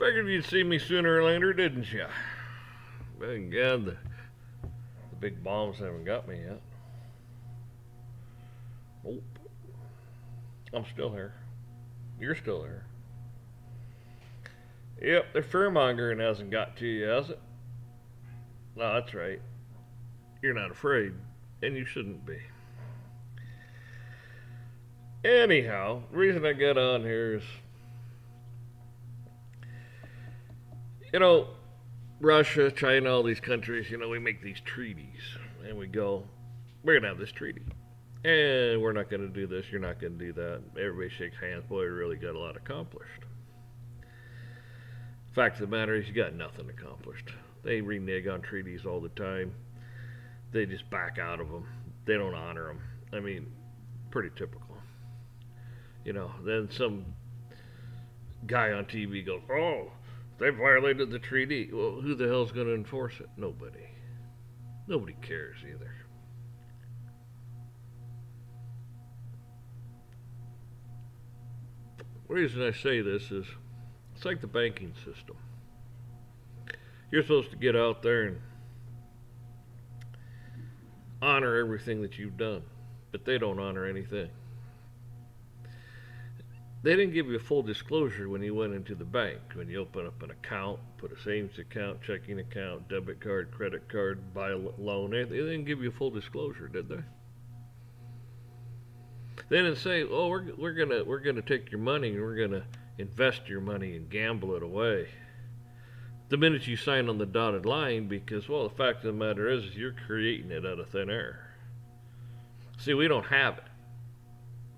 Figured you'd see me sooner or later, didn't you? But again, the big bombs haven't got me yet. Nope. I'm still here. You're still here. Yep, the fearmongering hasn't got to you, has it? No, that's right. You're not afraid, and you shouldn't be. Anyhow, the reason I get on here is, you know, Russia, China, all these countries, we make these treaties, and we go, we're going to have this treaty. And we're not going to do this, you're not going to do that. Everybody shakes hands. Boy, we really got a lot accomplished. Fact of the matter is, you got nothing accomplished. They renege on treaties all the time. They just back out of them. They don't honor them. I mean, pretty typical. Then some guy on TV goes, oh, they violated the treaty. Well, who the hell's going to enforce it? Nobody. Nobody cares either. The reason I say this is it's like the banking system. You're supposed to get out there and honor everything that you've done, but they don't honor anything. They didn't give you a full disclosure when you went into the bank, when you open up an account, put a savings account, checking account, debit card, credit card, buy a loan. They didn't give you a full disclosure, did they? They didn't say, "Oh, we're gonna take your money and we're gonna invest your money and gamble it away." The minute you sign on the dotted line, because the fact of the matter is you're creating it out of thin air. See, we don't have it.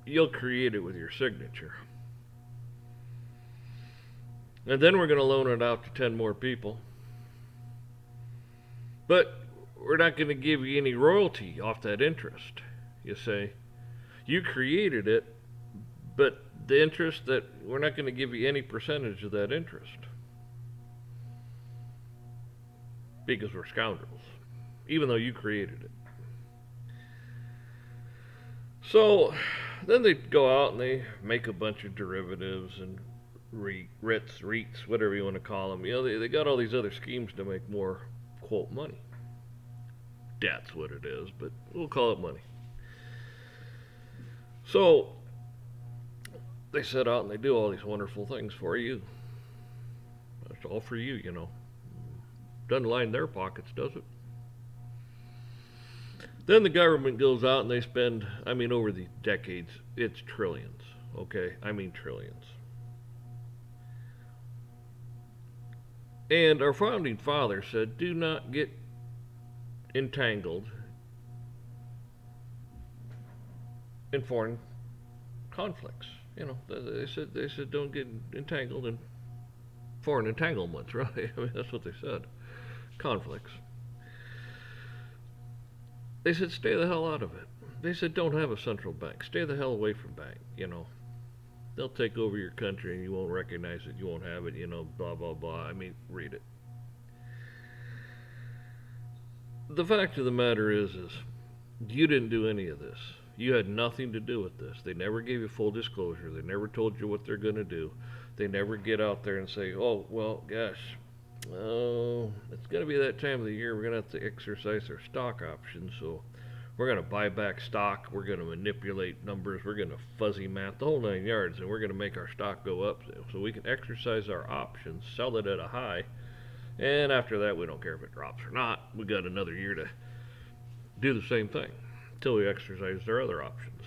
You'll create it with your signature. And then we're going to loan it out to 10 more people. But we're not going to give you any royalty off that interest. You say, you created it, but the interest that we're not going to give you any percentage of that interest. Because we're scoundrels. Even though you created it. So then they go out and they make a bunch of derivatives and REITs, whatever you want to call them. They got all these other schemes to make more, quote, money. That's what it is, but we'll call it money. So they set out and they do all these wonderful things for you. It's all for you, Doesn't line their pockets, does it? Then the government goes out and they spend, over the decades, it's trillions, okay? Trillions. And our founding father said, do not get entangled in foreign conflicts. They said don't get entangled in foreign entanglements, right? That's what they said. Conflicts. They said stay the hell out of it. They said don't have a central bank. Stay the hell away from bank, They'll take over your country and you won't recognize it, you won't have it, blah, blah, blah. Read it. The fact of the matter is you didn't do any of this. You had nothing to do with this. They never gave you full disclosure. They never told you what they're going to do. They never get out there and say, oh, well, gosh, it's going to be that time of the year. We're going to have to exercise our stock options. So we're going to buy back stock. We're going to manipulate numbers. We're going to fuzzy math the whole 9 yards. And we're going to make our stock go up so we can exercise our options, sell it at a high. And after that, we don't care if it drops or not. We got another year to do the same thing until we exercise our other options.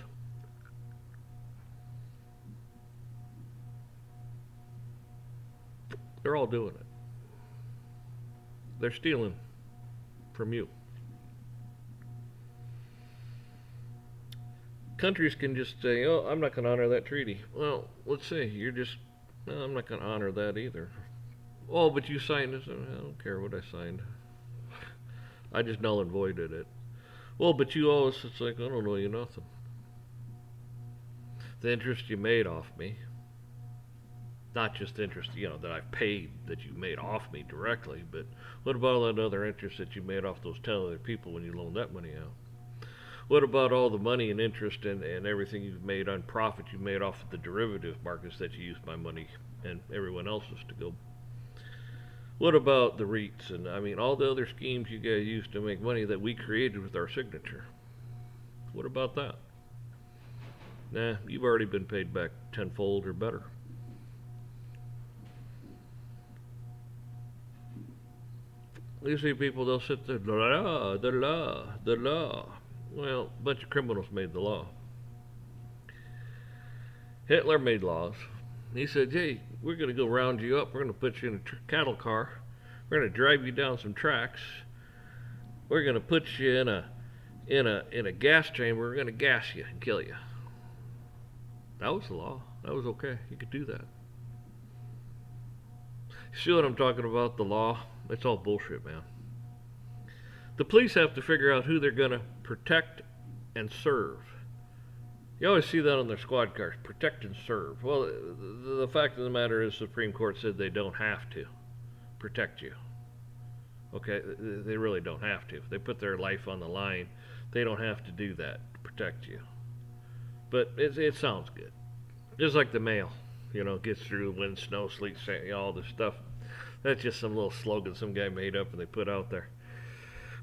They're all doing it. They're stealing from you. Countries can just say, oh, I'm not going to honor that treaty. Well, let's see. No, I'm not going to honor that either. Oh, but you signed this. I don't care what I signed. I just null and voided it. Well, but you always, it's like, I don't know you nothing. The interest you made off me, not just the interest, that I've paid that you made off me directly, but what about all that other interest that you made off those 10 other people when you loaned that money out? What about all the money and interest and everything you've made on profit you made off of the derivative markets that you used my money and everyone else's to go What about the REITs and I mean all the other schemes you guys used to make money that we created with our signature? What about that? Nah, you've already been paid back tenfold or better. You see people, they'll sit there, the law, the law, the law. Well, a bunch of criminals made the law. Hitler made laws. He said, hey, we're going to go round you up. We're going to put you in a cattle car. We're going to drive you down some tracks. We're going to put you in a gas chamber. We're going to gas you and kill you. That was the law. That was okay. You could do that. See what I'm talking about? The law? It's all bullshit, man. The police have to figure out who they're going to protect and serve. You always see that on their squad cars, protect and serve. Well, the fact of the matter is, the Supreme Court said they don't have to protect you. Okay, they really don't have to. If they put their life on the line, they don't have to do that to protect you. But it sounds good. Just like the mail, gets through wind, snow, sleet, sand, all this stuff. That's just some little slogan some guy made up and they put out there.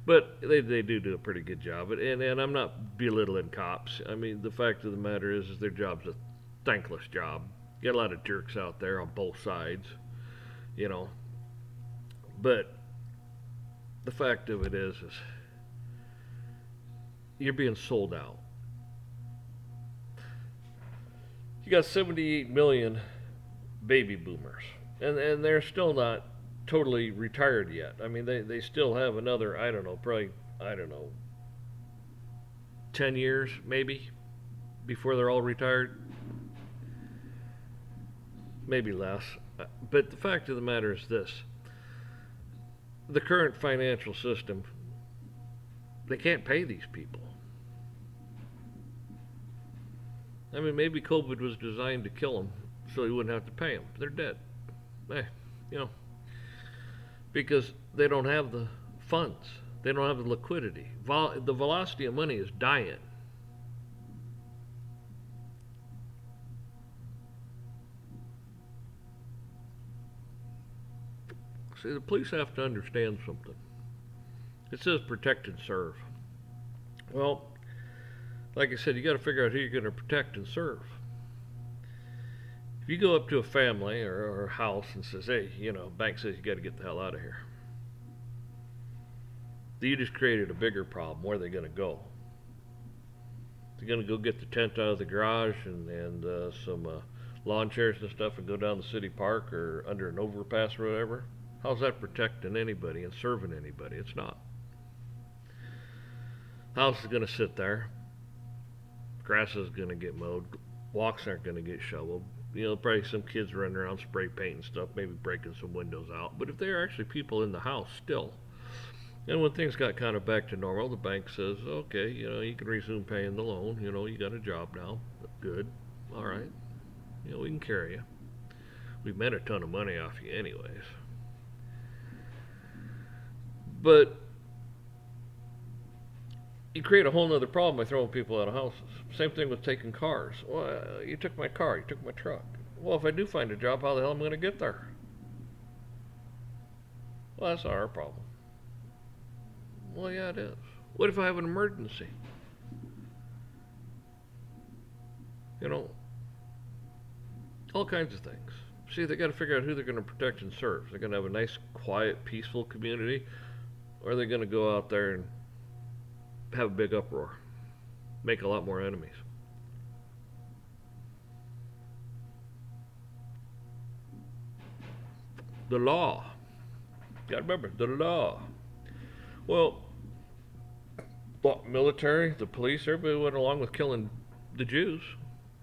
But they do a pretty good job. And I'm not belittling cops. I mean, the fact of the matter is their job's a thankless job. You got a lot of jerks out there on both sides, But the fact of it is you're being sold out. You got 78 million baby boomers, and they're still not totally retired yet. I mean, they still have another, probably 10 years maybe before they're all retired. Maybe less. But the fact of the matter is this. The current financial system, they can't pay these people. I mean, maybe COVID was designed to kill them so you wouldn't have to pay them. They're dead. Because they don't have the funds. They don't have the liquidity. The velocity of money is dying. See, the police have to understand something. It says protect and serve. Well, like I said, you got to figure out who you're going to protect and serve. If you go up to a family or a house and says, hey, bank says you got to get the hell out of here. You just created a bigger problem. Where are they going to go? They're going to go get the tent out of the garage and some lawn chairs and stuff and go down the city park or under an overpass or whatever. How's that protecting anybody and serving anybody? It's not. House is going to sit there. Grass is going to get mowed. Walks aren't going to get shoveled. Probably some kids running around spray painting stuff, maybe breaking some windows out. But if there are actually people in the house still, and when things got kind of back to normal, the bank says, okay, you can resume paying the loan. You got a job now. Good. All right. We can carry you. We've made a ton of money off you anyways. But you create a whole nother problem by throwing people out of houses. Same thing with taking cars. Well, you took my car, you took my truck. Well, if I do find a job, how the hell am I going to get there? Well, that's not our problem. Well, yeah, it is. What if I have an emergency? All kinds of things. See, they got to figure out who they're going to protect and serve. They're going to have a nice, quiet, peaceful community, or are they going to go out there and have a big uproar, make a lot more enemies? The law. You gotta remember, the law. Well, the military, the police, everybody went along with killing the Jews,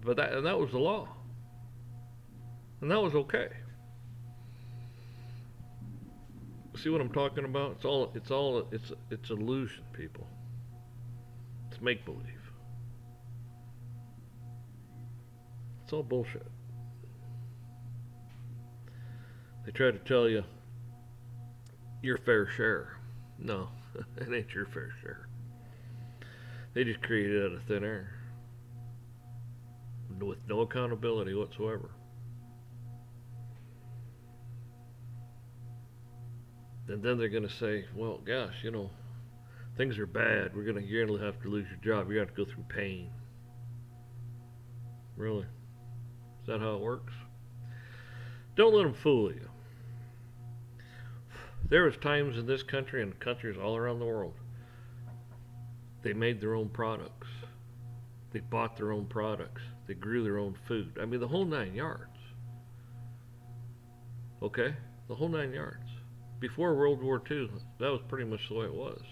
but that was the law, and that was okay. See what I'm talking about? It's illusion, people. It's make believe. It's all bullshit. They try to tell you your fair share. No, it ain't your fair share. They just create it out of thin air with no accountability whatsoever. And then they're going to say, well, gosh, things are bad. You're going to have to lose your job. You're going to have to go through pain. Really? Is that how it works? Don't let them fool you. There was times in this country and countries all around the world, they made their own products. They bought their own products. They grew their own food. I mean, the whole 9 yards. Okay? The whole 9 yards. Before World War II, that was pretty much the way it was.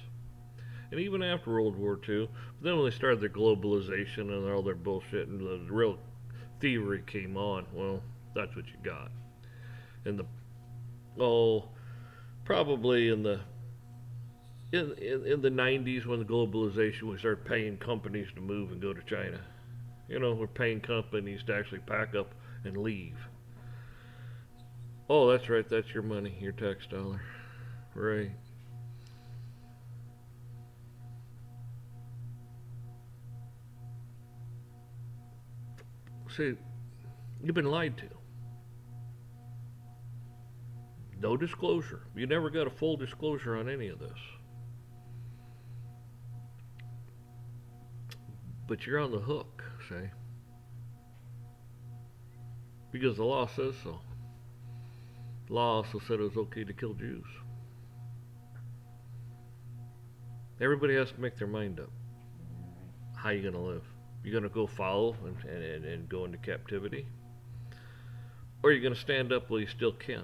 And even after World War II, then when they started their globalization and all their bullshit and the real thievery came on, well, that's what you got. And probably in the 90s when the globalization, we started paying companies to move and go to China. We're paying companies to actually pack up and leave. Oh, that's right, that's your money, your tax dollar. Right. See, you've been lied to. No disclosure. You never got a full disclosure on any of this. But you're on the hook, see? Because the law says so. The law also said it was okay to kill Jews. Everybody has to make their mind up. How you going to live? You going to go follow and go into captivity? Or are you going to stand up while you still can?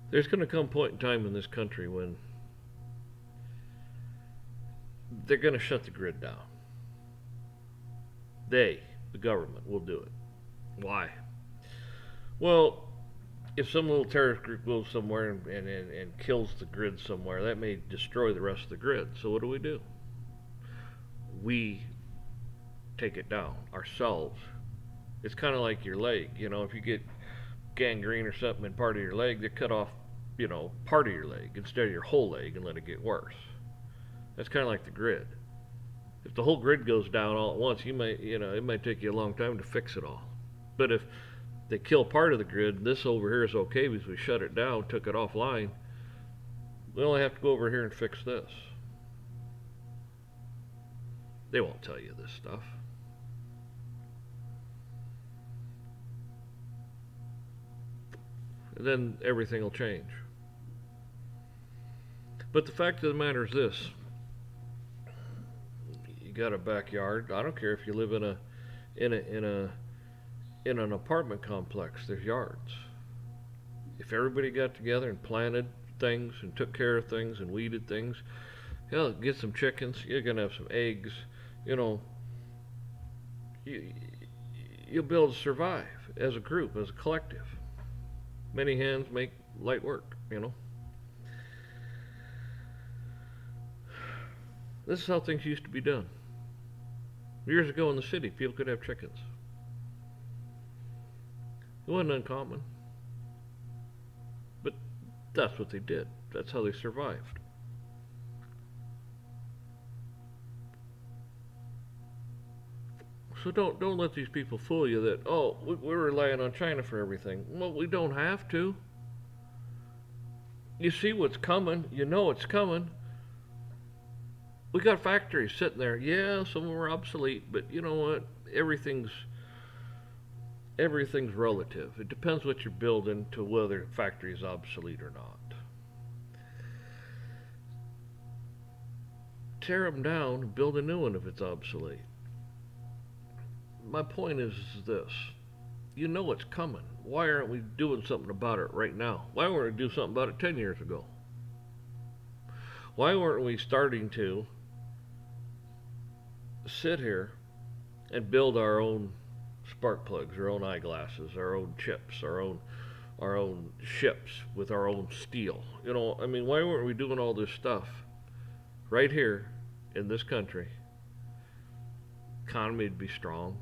There's going to come a point in time in this country when they're going to shut the grid down. The government, will do it. Why? Well, if some little terrorist group goes somewhere and kills the grid somewhere, that may destroy the rest of the grid. So what do? We take it down ourselves. It's kind of like your leg. If you get gangrene or something in part of your leg, they cut off, part of your leg instead of your whole leg and let it get worse. That's kind of like the grid. If the whole grid goes down all at once, it might take you a long time to fix it all. But if they kill part of the grid, this over here is okay because we shut it down, took it offline, we only have to go over here and fix this. They won't tell you this stuff. And then everything will change. But the fact of the matter is this. You got a backyard. I don't care if you live in an apartment complex. There's yards. If everybody got together and planted things and took care of things and weeded things, get some chickens. You're gonna have some eggs. You'll be able to survive as a group, as a collective. Many hands make light work. This is how things used to be done. Years ago in the city, people could have chickens. It wasn't uncommon. But that's what they did. That's how they survived. So don't let these people fool you that, we're relying on China for everything. Well, we don't have to. You see what's coming. You know it's coming. We got factories sitting there. Yeah, some of them are obsolete, but you know what? Everything's relative. It depends what you're building to whether a factory is obsolete or not. Tear them down and build a new one if it's obsolete. My point is this. You know it's coming. Why aren't we doing something about it right now? Why weren't we do something about it 10 years ago? Why weren't we starting to sit here and build our own spark plugs, our own eyeglasses, our own chips, our own ships with our own steel? Why weren't we doing all this stuff right here in this country? Economy would be strong.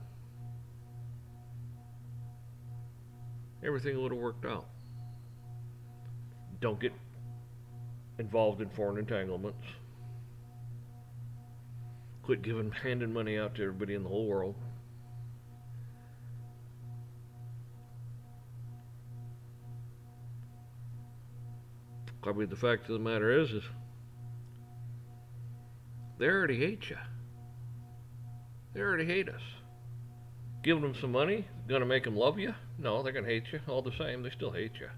Everything would have worked out. Don't get involved in foreign entanglements. Quit handing money out to everybody in the whole world. I mean, the fact of the matter is they already hate you. They already hate us. Giving them some money, gonna make them love you? No, they're gonna hate you all the same. They still hate you.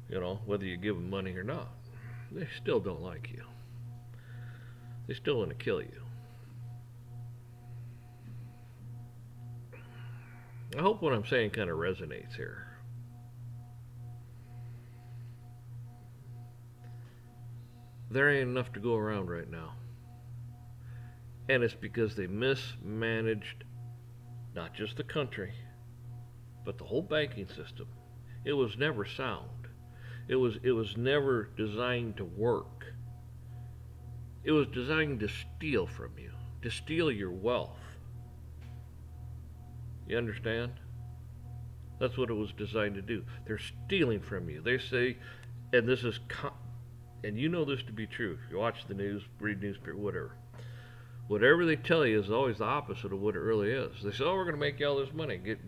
You know, whether you give them money or not. They still don't like you. They still want to kill you. I hope what I'm saying kind of resonates here. There ain't enough to go around right now. And it's because they mismanaged not just the country, but the whole banking system. It was never sound. It was never designed to work. It was designed to steal from you, to steal your wealth. You understand? That's what it was designed to do. They're stealing from you. They say, and this is, and you know this to be true. If you watch the news, read newspaper, whatever. Whatever they tell you is always the opposite of what it really is. They say, "Oh, we're going to make you all this money. Get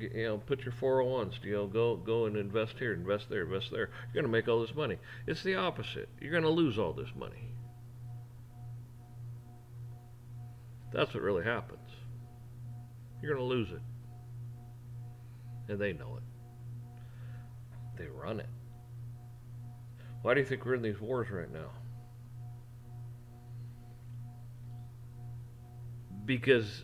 put your 401s. Go and invest here, invest there, invest there. You're going to make all this money." It's the opposite. You're going to lose all this money. That's what really happens. You're going to lose it, and they know it. They run it. Why do you think we're in these wars right now? Because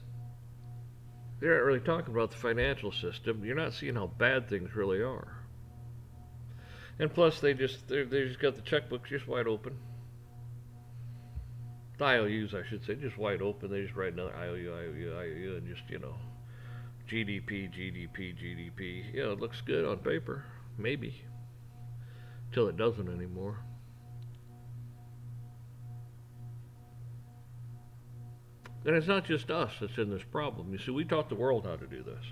they're not really talking about the financial system. You're not seeing how bad things really are. And plus, they just got the checkbooks just wide open. The IOUs, I should say, just wide open. They just write another IOU, and just, GDP, GDP, GDP. It looks good on paper, maybe, till it doesn't anymore. And it's not just us that's in this problem. You see, we taught the world how to do this.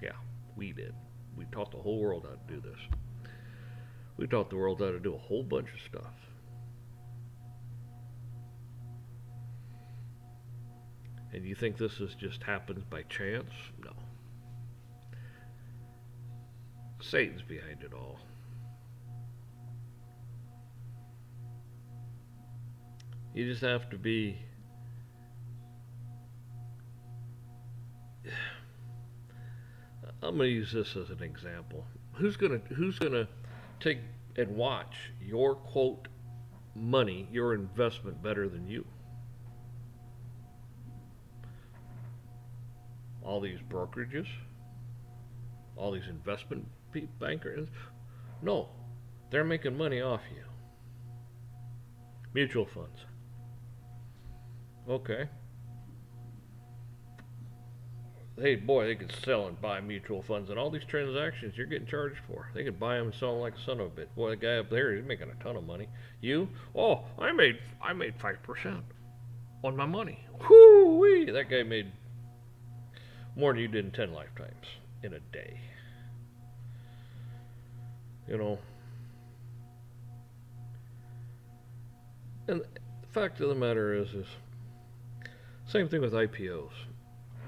Yeah, we did. We taught the whole world how to do this. We taught the world how to do a whole bunch of stuff. And you think this just happens by chance? No. Satan's behind it all. You just have to be I'm going to use this as an example. Who's going to take and watch your quote money, your investment better than you? All these brokerages, all these investment bankers? No, they're making money off you. Mutual funds. Okay. Hey, boy, they could sell and buy mutual funds, and all these transactions you're getting charged for. They could buy them and sell them like a son of a bitch. Boy, the guy up there, he's making a ton of money. You? Oh, I made 5% on my money. Whoo-wee! That guy made more than you did in 10 lifetimes in a day. And the fact of the matter is same thing with IPOs.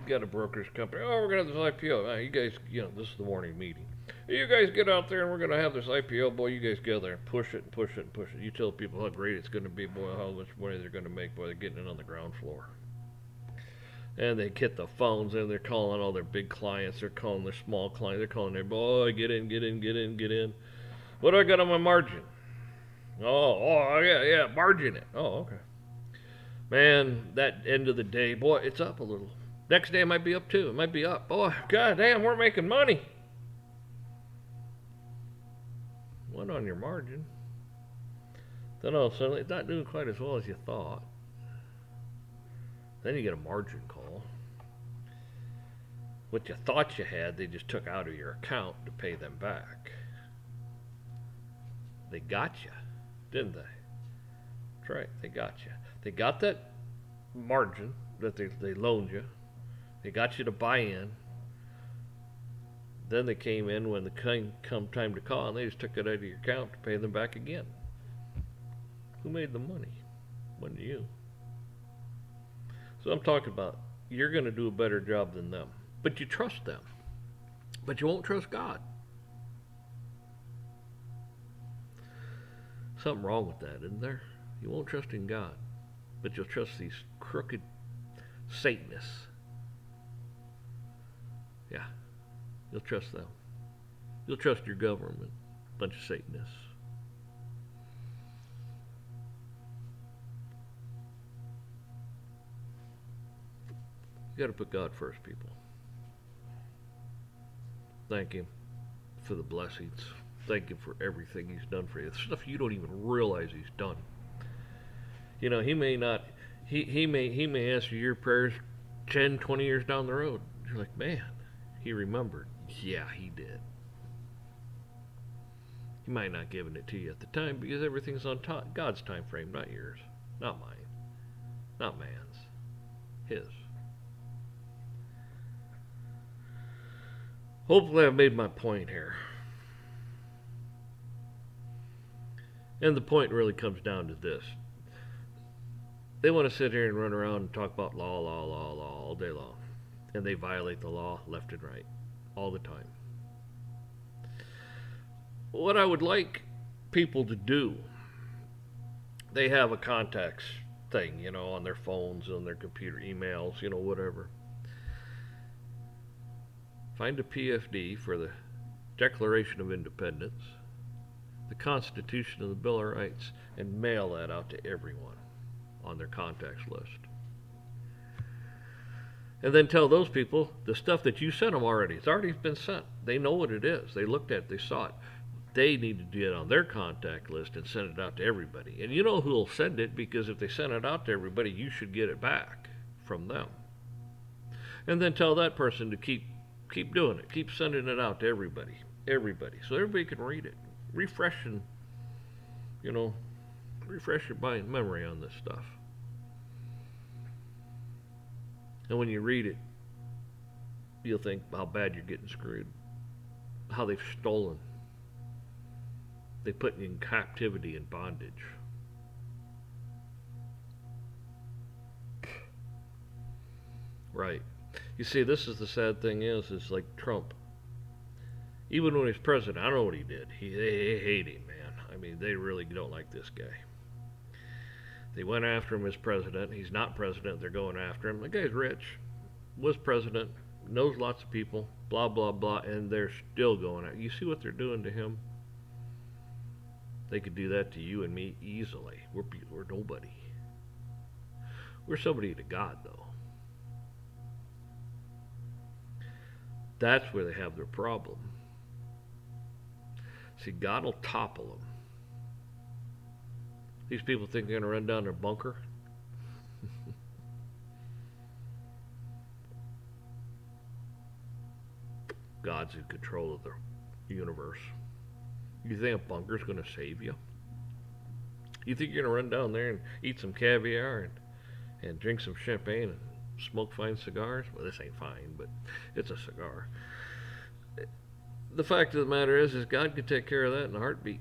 Got a brokerage company. Oh, we're going to have this IPO. You guys, this is the morning meeting. You guys get out there and we're going to have this IPO. Boy, you guys go there and push it and push it and push it. You tell people how great it's going to be. Boy, how much money they're going to make. Boy, they're getting it on the ground floor. And they get the phones and they're calling all their big clients. They're calling their small clients. They're calling their, boy, get in, get in, get in, get in. What do I got on my margin? Oh, yeah, margin it. Oh, okay. Man, that end of the day, boy, it's up a little. Next day it might be up too. It might be up. Boy, god damn, we're making money. What on your margin? Then all of a sudden it's not doing quite as well as you thought. Then you get a margin call. What you thought you had, they just took out of your account to pay them back. They got you, didn't they? That's right, they got you. They got that margin that they loaned you. They got you to buy in. Then they came in when the come time to call, and they just took it out of your account to pay them back again. Who made the money? Wasn't you. So I'm talking about you're going to do a better job than them. But you trust them. But you won't trust God. Something wrong with that, isn't there? You won't trust in God, but you'll trust these crooked Satanists. Yeah, you'll trust them. You'll trust your government, bunch of Satanists. You got to put God first, people. Thank Him for the blessings. Thank Him for everything He's done for you. The stuff you don't even realize He's done. You know, He may not. He may answer your prayers 10, 20 years down the road. You're like, man, He remembered. Yeah, He did. He might not give it to you at the time because everything's on God's time frame, not yours, not mine, not man's, His. Hopefully I've made my point here. And the point really comes down to this. They want to sit here and run around and talk about law all day long. And they violate the law left and right all the time. What I would like people to do, they have a contacts thing, you know, on their phones, on their computer, emails, you know, whatever. Find a PFD for the Declaration of Independence, the Constitution and the Bill of Rights, and mail that out to everyone on their contacts list. And then tell those people the stuff that you sent them already. It's already been sent. They know what it is. They looked at it. They saw it. They need to do it on their contact list and send it out to everybody. And you know who will send it, because if they send it out to everybody, you should get it back from them. And then tell that person to keep doing it. Keep sending it out to everybody. So everybody can read it. Refresh your memory on this stuff. And when you read it, you'll think how bad you're getting screwed. How they've stolen. They put you in captivity and bondage. Right. You see, this is the sad thing is like Trump. Even when he's president, I don't know what he did. They hate him, man. I mean, they really don't like this guy. They went after him as president. He's not president. They're going after him. The guy's rich, was president, knows lots of people, blah, blah, blah, and they're still going after him. You see what they're doing to him? They could do that to you and me easily. We're nobody. We're somebody to God, though. That's where they have their problem. See, God will topple them. These people think they're going to run down their bunker. God's in control of the universe. You think a bunker's going to save you? You think you're going to run down there and eat some caviar and drink some champagne and smoke fine cigars? Well, this ain't fine, but it's a cigar. The fact of the matter is God could take care of that in a heartbeat.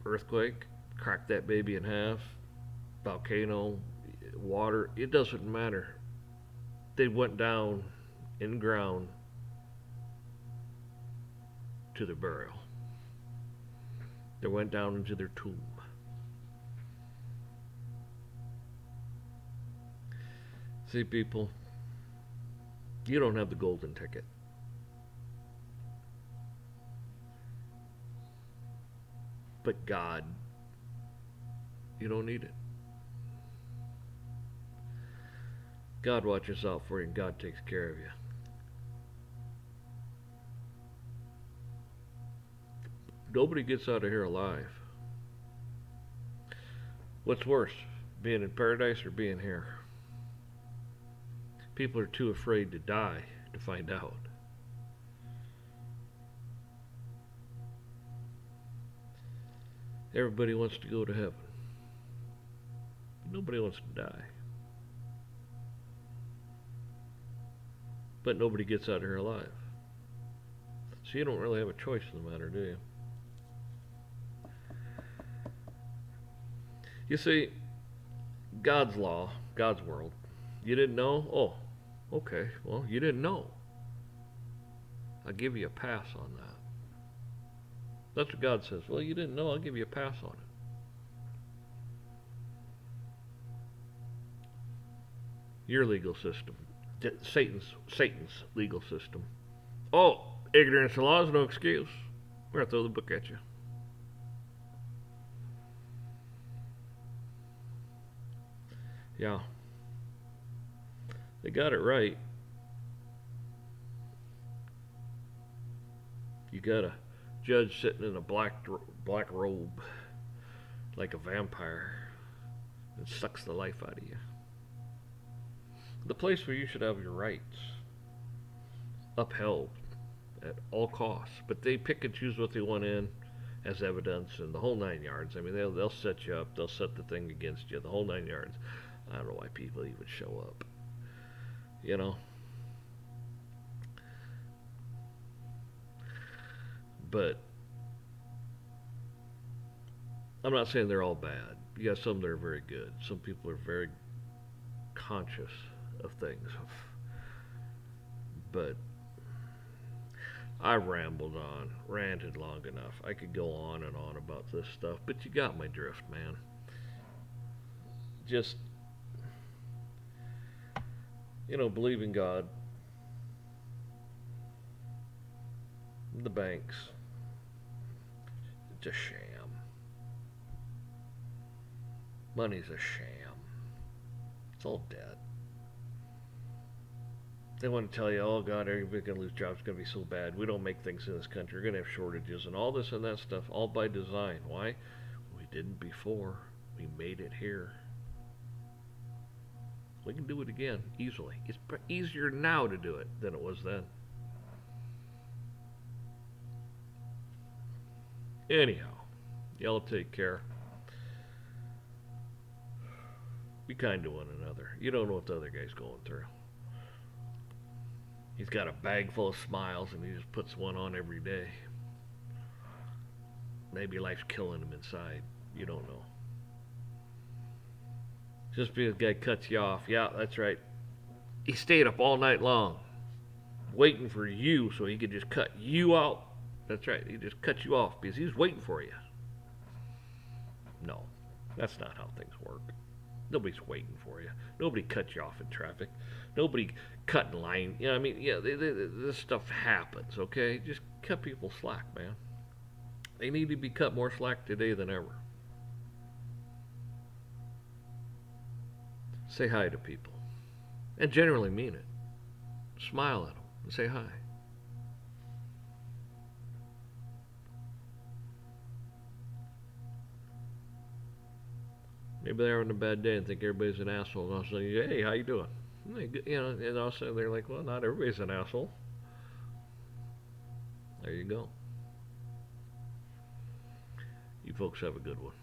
Earthquake, crack that baby in half, volcano, water, it doesn't matter. They went down in the ground to their burial. They went down into their tomb. See, people, you don't have the golden ticket. But God, you don't need it. God watches out for you and God takes care of you. Nobody gets out of here alive. What's worse, being in paradise or being here? People are too afraid to die to find out. Everybody wants to go to heaven. Nobody wants to die. But nobody gets out of here alive. So you don't really have a choice in the matter, do you? You see, God's law, God's world, you didn't know? Oh, okay, well, you didn't know. I'll give you a pass on that. That's what God says. Well, you didn't know. I'll give you a pass on it. Your legal system, Satan's legal system. Oh, ignorance of law is no excuse. We're gonna throw the book at you. Yeah, they got it right. You got a judge sitting in a black robe like a vampire and sucks the life out of you. The place where you should have your rights upheld at all costs, but they pick and choose what they want in as evidence and the whole 9 yards. I mean, they'll set you up, they'll set the thing against you, the whole 9 yards. I don't know why people even show up. You know, but I'm not saying they're all bad. You got some that are very good. Some people are very conscious of things. But I rambled on, ranted long enough. I could go on and on about this stuff, but you got my drift, man. Just, believe in God. The banks, it's a sham. Money's a sham. It's all debt. They want to tell you, oh God, everybody's going to lose jobs. It's going to be so bad. We don't make things in this country. We're going to have shortages and all this and that stuff, all by design. Why? We didn't before. We made it here. We can do it again easily. It's easier now to do it than it was then. Anyhow, y'all take care. Be kind to one another. You don't know what the other guy's going through. He's got a bag full of smiles and he just puts one on every day. Maybe life's killing him inside. You don't know. Just because a guy cuts you off, yeah, that's right. He stayed up all night long waiting for you so he could just cut you out. That's right. He just cut you off because he was waiting for you. No, that's not how things work. Nobody's waiting for you. Nobody cuts you off in traffic. Nobody cut in line. I mean, yeah, this stuff happens, okay? Just cut people slack, man. They need to be cut more slack today than ever. Say hi to people. And generally mean it. Smile at them and say hi. Maybe they're having a bad day and think everybody's an asshole. And I'll say, hey, how you doing? And I'll say, they're like, well, not everybody's an asshole. There you go. You folks have a good one.